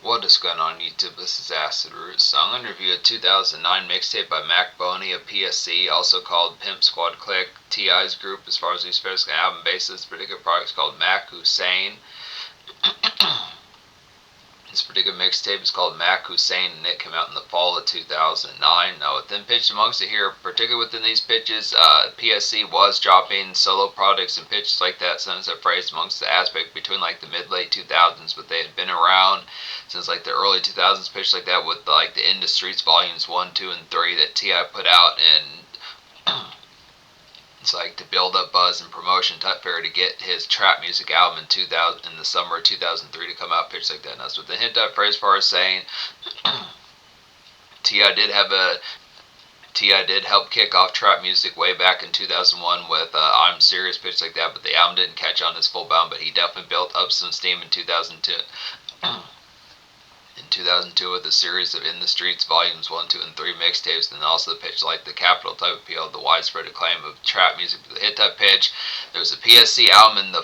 What is going on YouTube? This is Acid Root. So I'm going to review a 2009 mixtape by Mac Boney of PSC, also called Pimp Squad Click, T.I.'s group as far as the specific album basis. This particular product is called Mac Hussein. This particular mixtape is called Mac Hussein, and it came out in the fall of 2009. Now, within pitches amongst it here, particularly within these pitches, PSC was dropping solo products and pitches like that, sometimes that phrase amongst the aspect between like the mid-late 2000s, but they had been around since like the early 2000s, pitches like that with like the In the Streets Volumes 1, 2, and 3 that T.I. put out, and it's like to build up buzz and promotion type fair to get his trap music album in the summer of 2003 to come out, pitch like that. And that's what the hint type phrase for us saying. T.I. did help kick off trap music way back in 2001 with I'm Serious, pitch like that, but the album didn't catch on as full bound, but he definitely built up some steam in 2002. In 2002 with a series of In the Streets Volumes 1, 2, and 3 mixtapes, and also the pitch like the Capital type appeal, the widespread acclaim of trap music to the hit type pitch. There was a PSC album in the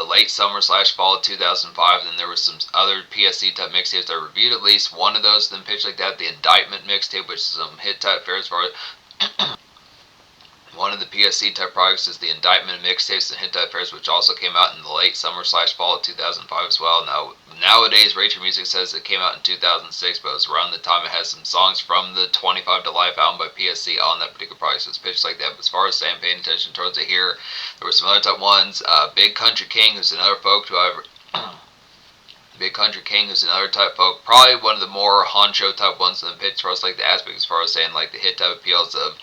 late summer / fall of 2005, and there was some other PSC type mixtapes. I reviewed at least one of those, then pitch like that, the Indictment mixtape, which is some hit type fair as far as one of the PSC type products is the Indictment mixtapes and hit type fairs, which also came out in the late summer / fall of 2005 as well. Now, nowadays, Rachel Music says it came out in 2006, but it was around the time it has some songs from the 25 to Life album by PSC on that particular product, so it's pitched like that. But as far as saying, paying attention towards it here, there were some other type ones. Big Country King, who's another folk who Big Country King, who's another type folk, probably one of the more honcho type ones in the pitch for us, like the aspect as far as saying like the hit type appeals of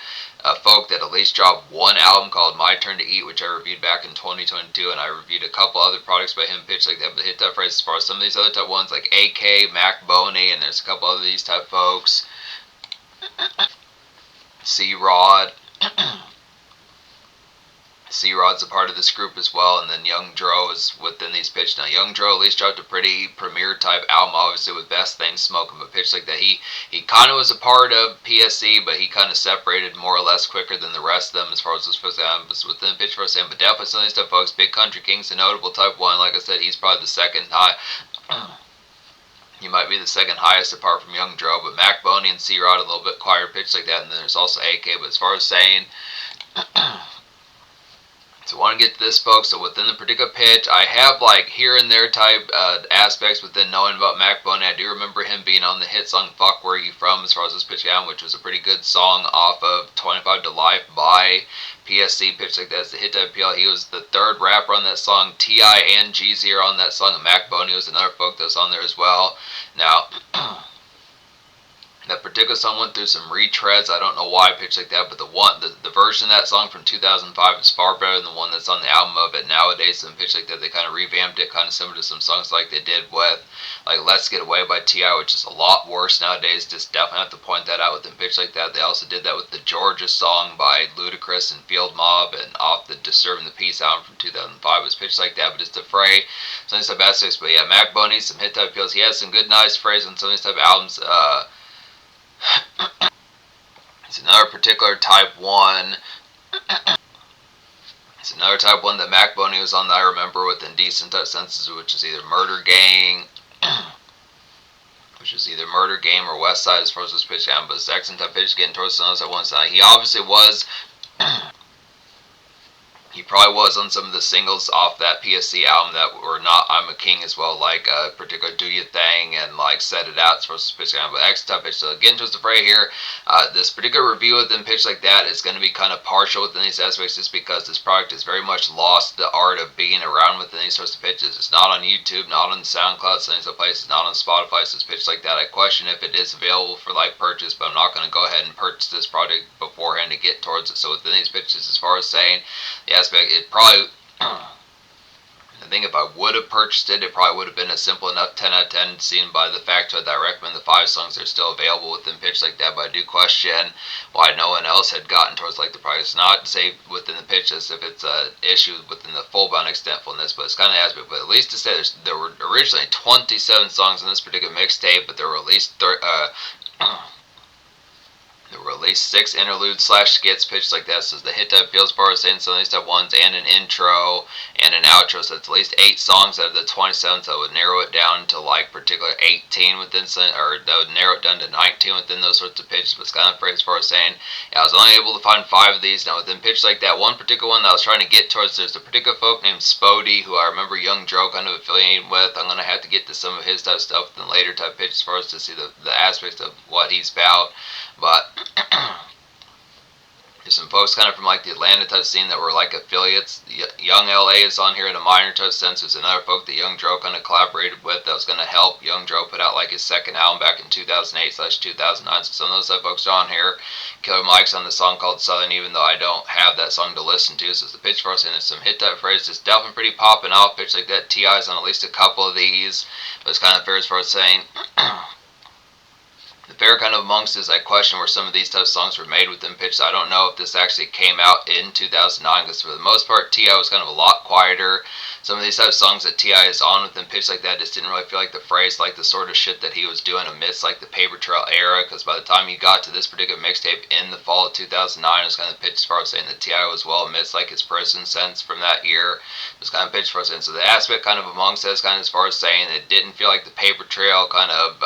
folk that at least dropped one album called My Turn to Eat, which I reviewed back in 2022, and I reviewed a couple other products by him pitched like that. But the hit type phrase as far as some of these other type ones like AK, Mac Boney, and there's a couple other these type folks. C-Rod. C-Rod's a part of this group as well, and then Young Dro is within these pitches. Now, Young Dro at least dropped a pretty premiere type album, obviously with Best Thing Smoking, but pitch like that. He kind of was a part of PSC, but he kind of separated more or less quicker than the rest of them as far as this first album was within the pitch for us. But definitely some of these stuff, folks. Big Country King's a notable type one. Like I said, he's probably the second high. He might be the second highest apart from Young Dro, but Mac Boney and C-Rod a little bit quieter pitch like that, and then there's also AK. But as far as saying. So I want to get to this, folks. So within the particular pitch, I have like here and there type aspects within knowing about Mac Boney. I do remember him being on the hit song Fuck Where You From as far as this pitch album, which was a pretty good song off of 25 to Life by PSC, pitch like that. As the hit type appeal. He was the third rapper on that song. T.I. and Jeezy are on that song, and Mac Boney was another folk that was on there as well. Now, that particular song went through some retreads. I don't know why pitch like that, but the version of that song from 2005 is far better than the one that's on the album of it nowadays. And pitch like that, they kind of revamped it, kind of similar to some songs like they did with like Let's Get Away by T.I., which is a lot worse nowadays. Just definitely have to point that out with them pitch like that. They also did that with the Georgia song by Ludacris and Field Mob, and off the Disturbing the Peace album from 2005 was pitched like that. But it's the fray, some of these type aspects. But yeah, Mac Boney, some hit type appeals. He has some good, nice phrases on some of these type of albums. It's another particular type one. It's another type one that Mac Boney was on that I remember with Indecent Type Senses, which is either Murder Gang, or West Side as far as this pitch album. But Saxon type pitch getting towards some of those at one side. He obviously was. He probably was on some of the singles off that PSC album that were not I'm a King as well, like particular Do Your Thing and like Set It Out as far as this pitch album. But X type pitch. So getting towards the fray here, this particular review of them pitch like that is going to be kind of partial within these aspects, just because this product has very much lost the art of being around within these sorts of pitches. It's not on YouTube, not on SoundCloud, some of these places, not on Spotify. So this pitch like that, I question if it is available for like purchase, but I'm not going to go ahead and purchase this product beforehand to get towards it. So within these pitches, as far as saying the aspect, it probably, I think if I would have purchased it, it probably would have been a simple enough 10 out of 10, seen by the fact that I recommend the 5 songs that are still available within pitch like that. But I do question why no one else had gotten towards like the product. It's not to say within the pitch as if it's an issue within the full bound extentfulness, but it's kind of aspect. But at least to say there were originally 27 songs in this particular mixtape, but there were at least There were at least 6 interludes slash skits pitched like that. So the hit type feels part saying some of these type ones, and an intro and an outro. So it's at least 8 songs out of the 27. So that would narrow it down to like particular 18 within, or that would narrow it down to 19 within those sorts of pitches. But it's kind of phrase for saying, yeah, I was only able to find 5 of these. Now within pitch like that, one particular one that I was trying to get towards, there's a particular folk named Spody who I remember Young Dro kind of affiliating with. I'm gonna have to get to some of his type stuff in later type pitches for us to see the aspects of what he's about. But there's some folks kind of from like the Atlanta type scene that were like affiliates. Young LA is on here in a minor type sense. There's another folk that Young Dro kind of collaborated with that was going to help. Young Dro put out like his second album back in 2008/2009. So some of those type folks are on here. Killer Mike's on the song called Southern, even though I don't have that song to listen to. So it's the pitch for us, and there's some hit type phrases. It's definitely pretty popping off. Pitch like that. T.I.'s on at least a couple of these. But it's kind of fair as far as saying. The fair kind of amongst is I question where some of these type of songs were made within pitch. I don't know if this actually came out in 2009, because for the most part T.I. was kind of a lot quieter. Some of these type of songs that T.I. is on within pitch like that just didn't really feel like the phrase, like the sort of shit that he was doing amidst like the Paper Trail era, because by the time you got to this particular mixtape in the fall of 2009, it was kind of pitched as far as saying that T.I. was well amidst like his prison sentence from that year. It was kind of pitched for us. And so the aspect kind of amongst that is kind of as far as saying it didn't feel like the Paper Trail kind of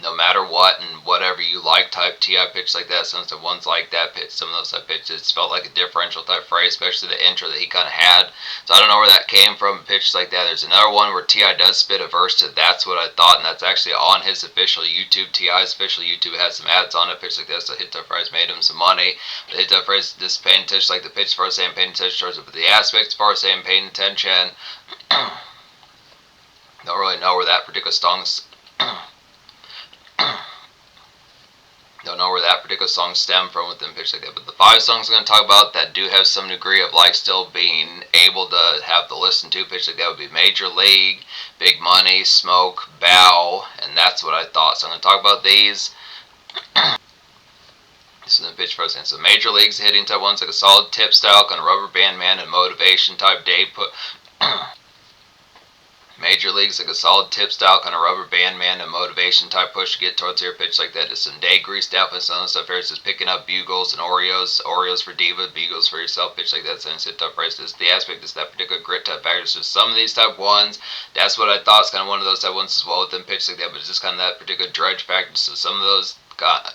no matter what and whatever you like type T.I. pitch like that. Some of the ones like that pitch, some of those type pitches felt like a differential type phrase, especially the intro that he kind of had. So I don't know where that came from, pitch like that. There's another one where T.I. does spit a verse to That's What I Thought, and that's actually on his official YouTube. T.I.'s official YouTube has some ads on it, pitch like that, so hit that phrase made him some money. But hit that phrase, just paying attention, like the pitch as far as saying paying attention towards it, but the aspects as far as saying paying attention, don't really know where that particular song's don't know where that particular song stemmed from within pitch like that. But the 5 songs I'm going to talk about that do have some degree of like still being able to have the listen to pitch like that would be Major League, Big Money, Smoke, Bow, and That's What I Thought. So I'm going to talk about these. This is the pitch for us. So Major League's hitting type ones like a solid tip style, kind of rubber band man and motivation type day put. Major League's like a solid tip style, kind of rubber band man and motivation type push to get towards your pitch like that. Just some day grease, definitely some of the stuff here. It's just picking up bugles and Oreos for Diva, bugles for yourself, pitch like that. So it's hit type price. This the aspect is that particular grit type factor. So some of these type ones, That's What I Thought is kind of one of those type ones as well within pitch like that, but it's just kind of that particular dredge factor. So some of those got.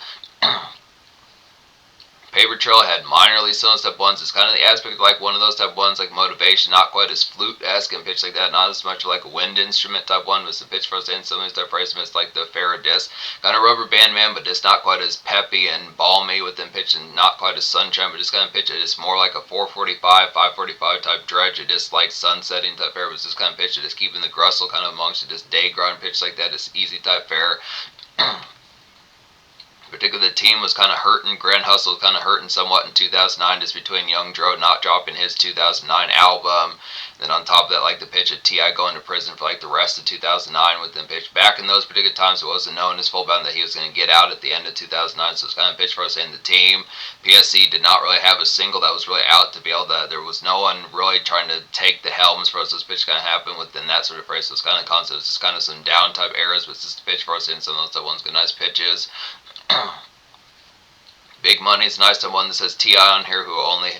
Paper Trail had minorly some type ones. It's kind of the aspect of like one of those type ones, like motivation, not quite as flute-esque and pitch like that, not as much like a wind instrument type one, but the pitch for us in some of these type phrases, it's like the Faradis, kind of rubber band man, but just not quite as peppy and balmy within pitch, and not quite as sunshine, but just kind of pitch it. It's more like a 445, 545 type dredge, or just like sunsetting type fare, but it's just kind of pitch it, just keeping the grustle kind of amongst it, just day grind pitch like that, just easy type fare. Particularly the team was kind of hurting. Grand Hustle was kind of hurting somewhat in 2009, just between Young Dro not dropping his 2009 album. Then on top of that, like the pitch of T.I. going to prison for like the rest of 2009 with them pitch. Back in those particular times, it wasn't known as full bound that he was going to get out at the end of 2009. So it's kind of pitch for us in the team. PSC did not really have a single that was really out to be able to. There was no one really trying to take the helm as far as this pitch kind of happened within that sort of phrase. So it's kind of concept. It's just kind of some down type eras, but it's just the pitch for us in some of those ones. Good nice pitches. Big Money's nice to one that says T.I. on here who only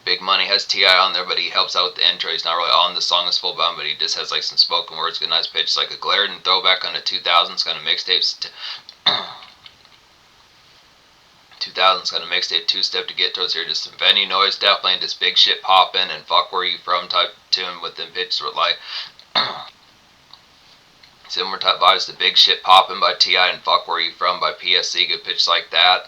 Big Money has T.I. on there, but he helps out with the intro. He's not really on the song as full bound, but he just has like some spoken words. Good nice pitch. It's like a glaring throwback on the 2000s kind of mixtapes. 2000s kind of mixtape 2-step to get towards here. Just some venue noise definitely, and just big shit popping and fuck where you from type tune with them pitches with like similar type vibes to Big Shit Poppin' by T.I. and Fuck Where You From by PSC, good pitch like that.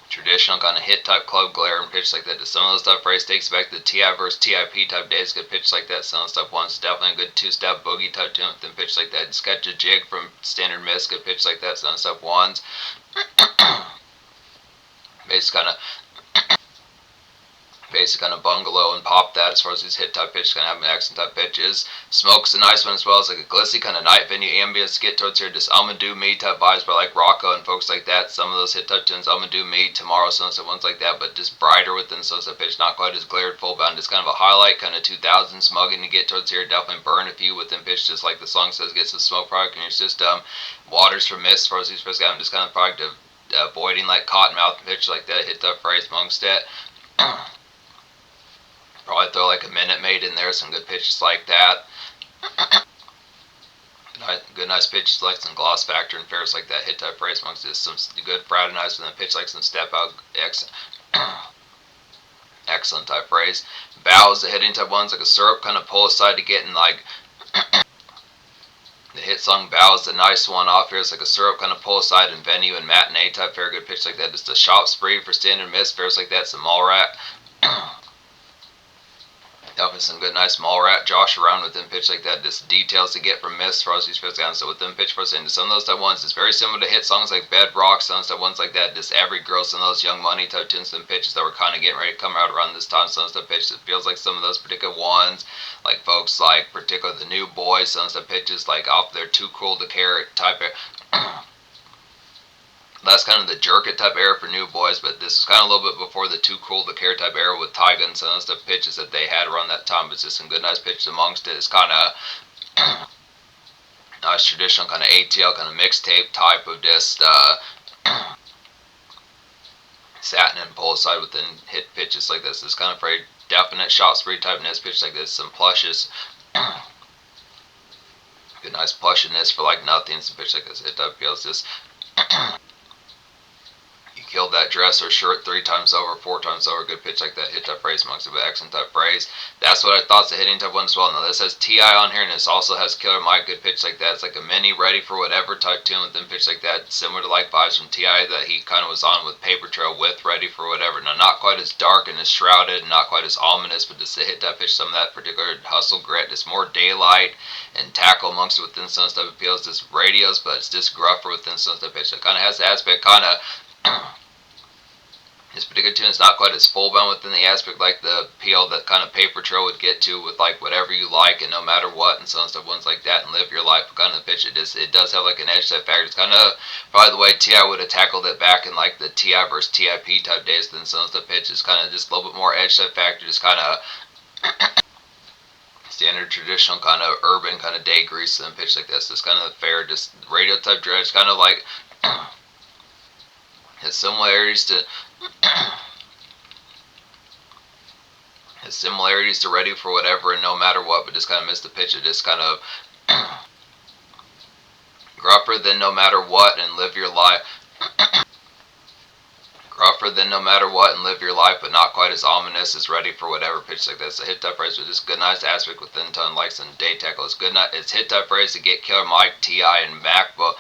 Traditional kind of hit type club glare and pitch like that. Some of those stuff phrase takes back to the T.I. versus TIP type days, good pitch like that. Some of the stuff one's definitely a good 2-step boogie type tune with them pitch like that. Sketch a jig from Standard Miss, good pitch like that. Some of the stuff ones. basic kind of bungalow and pop that as far as these hit type pitches, kind of have an accent type pitches. Smoke's a nice one as well. It's like a glissy kind of night venue ambience. Get towards here, just I'ma Do Me type vibes by like Rocco and folks like that. Some of those hit type tunes, I'ma Do Me, Tomorrow, Sunset, ones like that, but just brighter within Sunset pitch, not quite as glared full bound. Just kind of a highlight, kind of 2000 smugging to get towards here. Definitely burn a few within pitch, just like the song says, get some smoke product in your system. Waters for Mist, as far as these first got, just kind of product of avoiding like cottonmouth and pitch like that. Hit that phrase amongst it. Probably throw like a Minute Maid in there, some good pitches like that. Good nice pitches like some gloss factor and fares like that. Hit type phrase amongst this. Some good fraternize with them pitch like some step out. Excellent type phrase. Bows, the hitting type ones like a syrup kind of pull aside to get in like the hit song Bows, the nice one off here. It's like a syrup kind of pull aside and venue and matinee type fair, good pitch like that. Just a shop spree for standard miss fares like that. Some mall rat. Definitely some good nice mall rat Josh around with them pitch like that. Just details to get from Miss for these pitch down. So with them pitch first into some of those type ones, it's very similar to hit songs like Bedrock, some of those type ones like that. Just every girl, some of those Young Money type tunes and pitches that were kind of getting ready to come out around this time. Some of those type pitches, it feels like some of those particular ones, like folks like particularly the New Boys, some of those type pitches like off their Too Cool to Care type of. That's kind of the jerk it type era for New Boys, but this is kind of a little bit before the Too Cool to Care type era with Tyga and some of the pitches that they had around that time. But it's just some good nice pitches amongst it. It's kind of nice traditional kind of ATL kind of mixtape type of just satin and pull aside within hit pitches like this. It's kind of very definite shot spree type ness pitch like this. Some plushes. Good nice plushiness for like nothing. Some pitch like this. It type feels just. Killed that dress or shirt 3 times over, 4 times over. Good pitch like that. Hit type phrase amongst it, but excellent type phrase. That's what I thought's a hitting type one as well. Now this has T.I. on here, and this also has Killer Mike. Good pitch like that. It's like a mini Ready for Whatever type tune with them pitch like that. Similar to like vibes from T.I. that he kind of was on with Paper Trail with Ready for Whatever. Now not quite as dark and as shrouded, and not quite as ominous, but just to hit that pitch, some of that particular hustle grit. Just more daylight and tackle amongst it within some stuff. It feels just radios, but it's just gruffer within some stuff pitch. It kind of has the aspect kind of. This particular tune is not quite as full bound within the aspect like the PL that kind of Paper Trail would get to with like whatever you like and no matter what and some stuff, ones like that and Live Your Life. Kind of the pitch it does have like an edge set factor. It's kind of probably the way T.I. would have tackled it back in like the T.I. versus T.I.P. type days. Than some of the pitch is kind of just a little bit more edge set factor, just kind of standard traditional kind of urban kind of day grease and pitch like this. It's kind of fair, just radio type dredge, kind of like has similarities to Ready for Whatever and No Matter What, but just kind of missed the pitch. It just kind of gruffer than No Matter What and Live Your Life. Gruffer than No Matter What and Live Your Life, but not quite as ominous as Ready for Whatever pitch like this. A hit type phrase with just good nice aspect within tone like some day tackle. It's good. It's hit type phrase to get Killer Mike, T.I. and Mac, but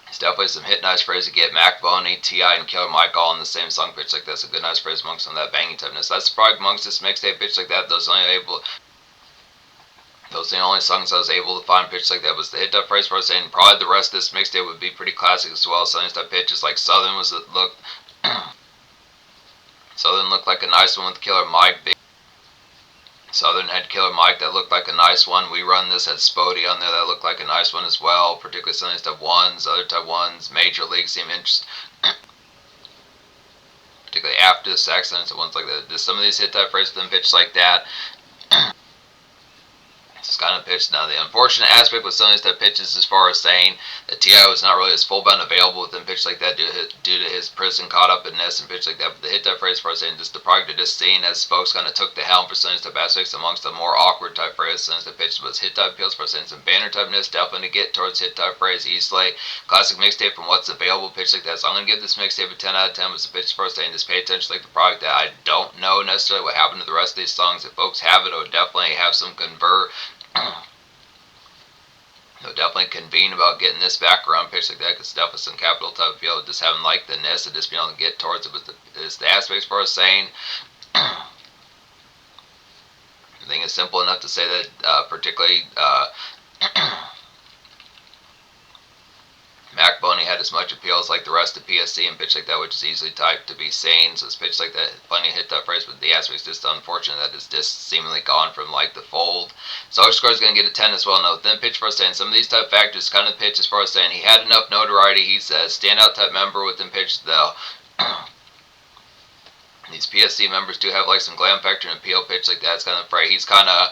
it's definitely some hit nice phrase to get Mac, Boney, T.I. and Killer Mike all in the same song pitch like this. A good nice phrase amongst some of that banging typeness. That's the product amongst this mixtape pitch like that. Those are the only songs I was able to find pitch like that was the hit type phrase for us, and probably the rest of this mixtape would be pretty classic as well. Some type pitches like Southern was Southern looked like a nice one with Killer Mike. Southern had Killer Mike that looked like a nice one. We Run This had Spody on there that looked like a nice one as well. Particularly some of these type ones, other type ones, Major League seem interesting. Particularly After This Accident and ones like that. Just some of these hit type phrases with them pitched like that. It's kind of pitched. Now the unfortunate aspect with some of these type pitches as far as saying that T.I. was not really as full bound available with them pitch like that due to his prison caught up in this and pitch like that. But the hit type phrase as far as saying just the product of this scene as folks kind of took the helm for some of these type aspects amongst the more awkward type phrases. Some of these type pitches was hit type feels for saying some banner typeness, definitely to get towards hit type phrase easily. Classic mixtape from what's available pitch like that. So I'm gonna give this mixtape a 10 out of 10 with the pitch for saying just pay attention to like the product that I don't know necessarily what happened to the rest of these songs. If folks have it, I would definitely have some They'll definitely convene about getting this back around pitch like that, because it's definitely some capital type feel, just having like the ness of just being able to get towards it. But it's the aspects for us saying, I think it's simple enough to say that particularly Mac Boney had as much appeal as like the rest of PSC and pitch like that, which is easily typed to be sane. So it's pitch like that, plenty of hit that phrase, but the aspect's just unfortunate that it's just seemingly gone from like the fold. So our score is going to get a 10 as well. Now within pitch for saying some of these type factors kind of pitch as far as saying he had enough notoriety. He's a standout type member within pitch though. These PSC members do have like some glam factor and appeal pitch like that. It's kind of fray. He's kind of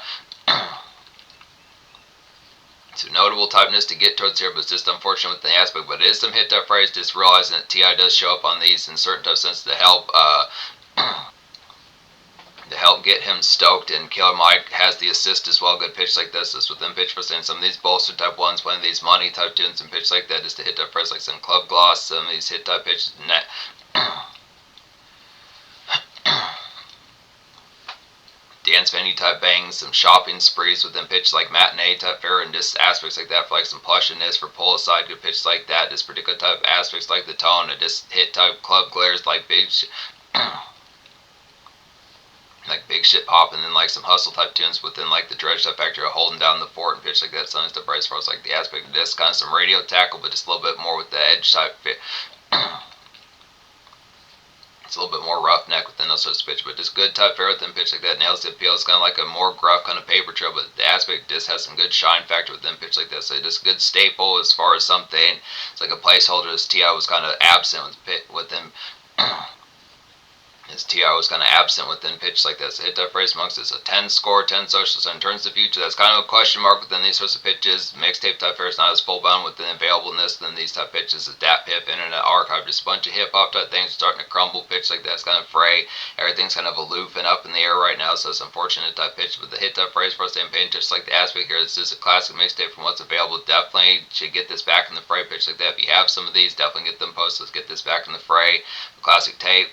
it's a notable typeness to get towards here, but it's just unfortunate with the aspect. But it is some hit type phrase. Just realizing that Ti does show up on these in certain type sense to help get him stoked, and Killer Mike has the assist as well. Good pitch like this. This within pitch for saying some of these bolster type ones, playing these money type tunes and pitch like that, just to hit type phrase like some club gloss, some of these hit type pitches. Dance venue type bangs, some shopping sprees within pitch like matinee type fare, and just aspects like that for like some plushiness for pull aside good pitch like that. Just particular type aspects like the tone and just hit type club glares like big like big shit pop, and then like some hustle type tunes within like the dredge type factor of holding down the fort and pitch like that. Something to as far as like the aspect of this kind of some radio tackle, but just a little bit more with the edge type fit. It's a little bit more roughneck within those sorts of pitch, but just good type fair within pitch like that. Nails the appeal. It's kind of like a more gruff kind of paper trail, but the aspect just has some good shine factor within pitch like this. So just good staple as far as something. It's like a placeholder as Ti was kind of absent with him. As Ti was kind of absent within pitch like this. Hit that phrase amongst us. A 10 score, 10 social. So in terms of the future, that's kind of a question mark within these sorts of pitches. Mixtape type fair is not as full bound within availableness than these type pitches. The DAP Hip, Internet Archive, just a bunch of hip hop type things starting to crumble. Pitch like that's kind of fray. Everything's kind of aloof and up in the air right now, so it's unfortunate type pitch. But the hit type phrase for us and paying just like the aspect here. This is a classic mixtape from what's available. Definitely should get this back in the fray. Pitch like that. If you have some of these, definitely get them posted. Let's get this back in the fray. Classic tape.